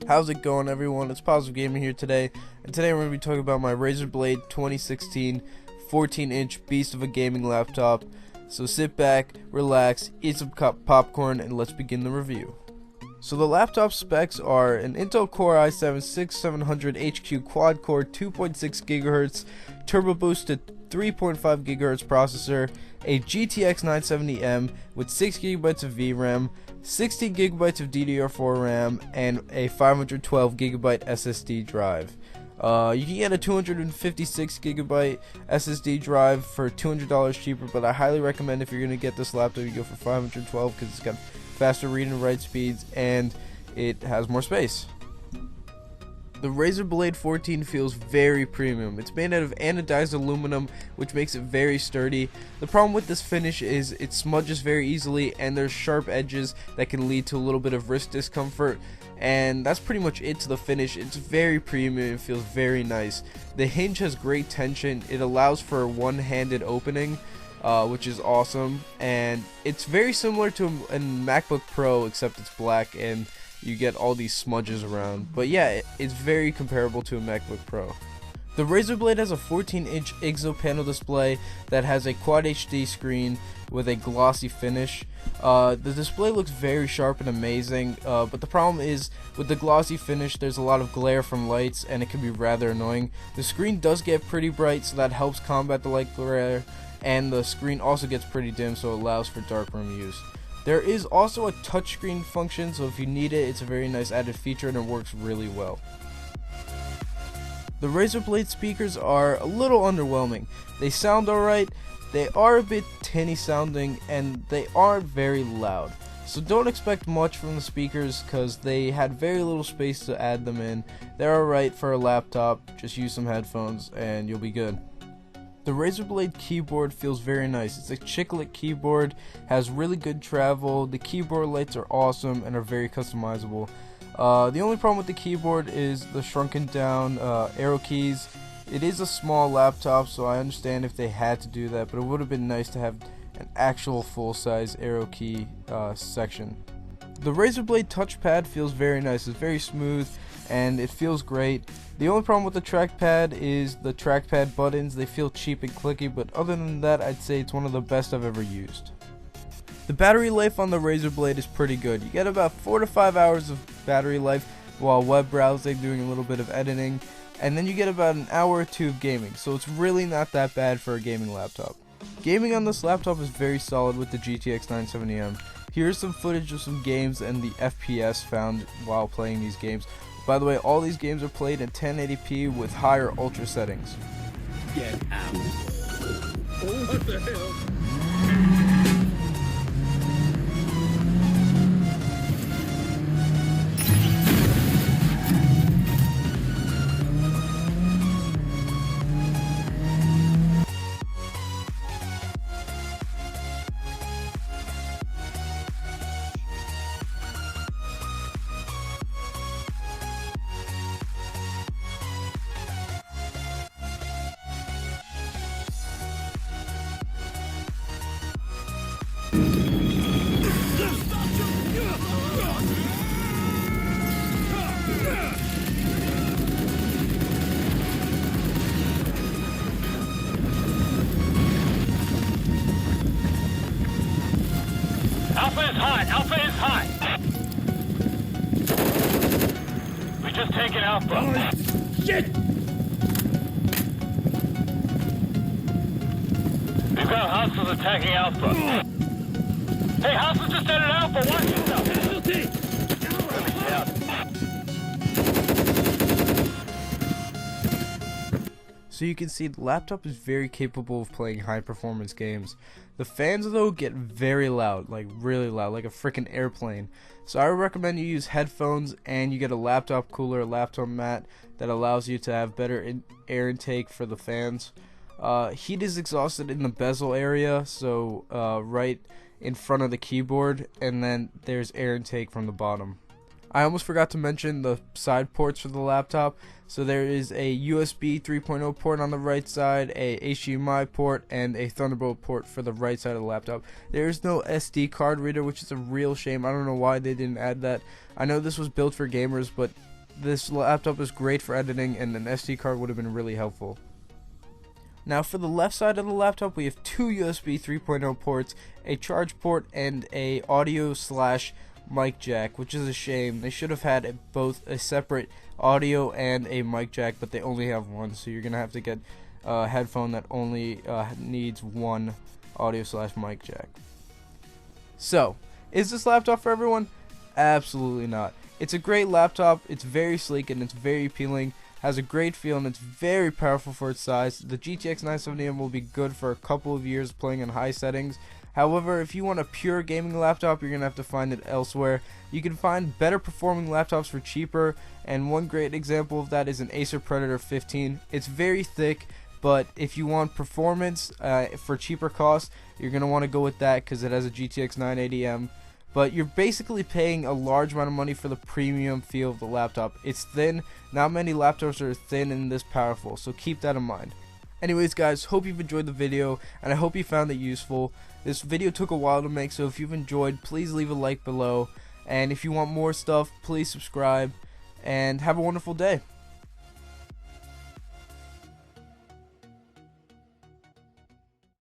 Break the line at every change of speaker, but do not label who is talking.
How's it going, everyone? It's PositiveGamer here today, and today we're going to be talking about my Razerblade 2016 14-inch beast of a gaming laptop. So sit back, relax, eat some popcorn, and let's begin the review. So the laptop specs are an Intel Core i7-6700HQ quad-core 2.6 GHz turbo boosted 3.5 GHz processor, a GTX 970M with 6 GB of VRAM, 16 GB of DDR4 RAM, and a 512 GB SSD drive. You can get a 256 GB SSD drive for $200 cheaper, but I highly recommend if you're going to get this laptop, you go for 512 because it's got faster read and write speeds and it has more space. The Razerblade 14 feels very premium. It's made out of anodized aluminum, which makes it very sturdy. The problem with this finish is it smudges very easily, and there's sharp edges that can lead to a little bit of wrist discomfort, and that's pretty much it to the finish. It's very premium and feels very nice. The hinge has great tension. It allows for a one-handed opening, which is awesome, and it's very similar to a MacBook Pro, except it's black and you get all these smudges around. But yeah, it's very comparable to a MacBook Pro. The Razerblade has a 14-inch IGZO panel display that has a Quad HD screen with a glossy finish. The display looks very sharp and amazing, but the problem is with the glossy finish there's a lot of glare from lights and it can be rather annoying. The screen does get pretty bright, so that helps combat the light glare, and the screen also gets pretty dim, so it allows for darkroom use. There is also a touchscreen function, so if you need it, it's a very nice added feature and it works really well. The Razerblade speakers are a little underwhelming. They sound alright, they are a bit tinny sounding, and they aren't very loud. So don't expect much from the speakers because they had very little space to add them in. They're alright for a laptop, just use some headphones and you'll be good. The Razerblade keyboard feels very nice. It's a chiclet keyboard, has really good travel, the keyboard lights are awesome and are very customizable. The only problem with the keyboard is the shrunken down arrow keys. It is a small laptop, so I understand if they had to do that, but it would have been nice to have an actual full-size arrow key section. The Razerblade touchpad feels very nice. It's very smooth and it feels great. The only problem with the trackpad is the trackpad buttons. They feel cheap and clicky, but other than that, I'd say it's one of the best I've ever used. The battery life on the Razerblade is pretty good. You get about 4 to 5 hours of battery life while web browsing, doing a little bit of editing, and then you get about an hour or two of gaming, so it's really not that bad for a gaming laptop. Gaming on this laptop is very solid with the GTX 970M. Here's some footage of some games and the FPS found while playing these games. By the way, all these games are played in 1080p with higher ultra settings.
Get out. What the hell?
Alpha is hot! Alpha is hot! We just taken Alpha.
Oh, shit!
We've got hostiles attacking Alpha. Hey, hostiles just entered Alpha! Watch yourself!
Casualty!
Let me down.
So you can see the laptop is very capable of playing high performance games. The fans though get very loud, like really loud, like a freaking airplane. So I would recommend you use headphones and you get a laptop cooler, a laptop mat that allows you to have better air intake for the fans. Heat is exhausted in the bezel area, so right in front of the keyboard, and then there's air intake from the bottom. I almost forgot to mention the side ports for the laptop. So there is a USB 3.0 port on the right side, a HDMI port, and a Thunderbolt port for the right side of the laptop. There is no SD card reader, which is a real shame. I don't know why they didn't add that. I know this was built for gamers, but this laptop is great for editing, and an SD card would have been really helpful. Now for the left side of the laptop, we have two USB 3.0 ports, a charge port, and a audio slash mic jack, which is a shame. They should have had both a separate audio and a mic jack, but they only have one, so you're gonna have to get a headphone that only needs one audio slash mic jack. So, is this laptop for everyone? Absolutely not. It's a great laptop, it's very sleek and it's very appealing, has a great feel, and it's very powerful for its size. The GTX 970M will be good for a couple of years playing on high settings. However, if you want a pure gaming laptop, you're going to have to find it elsewhere. You can find better performing laptops for cheaper, and one great example of that is an Acer Predator 15. It's very thick, but if you want performance for cheaper cost, you're going to want to go with that because it has a GTX 980M. But you're basically paying a large amount of money for the premium feel of the laptop. It's thin. Not many laptops are thin and this powerful, so keep that in mind. Anyways guys, hope you've enjoyed the video, and I hope you found it useful. This video took a while to make, so if you've enjoyed, please leave a like below. And if you want more stuff, please subscribe, and have a wonderful day.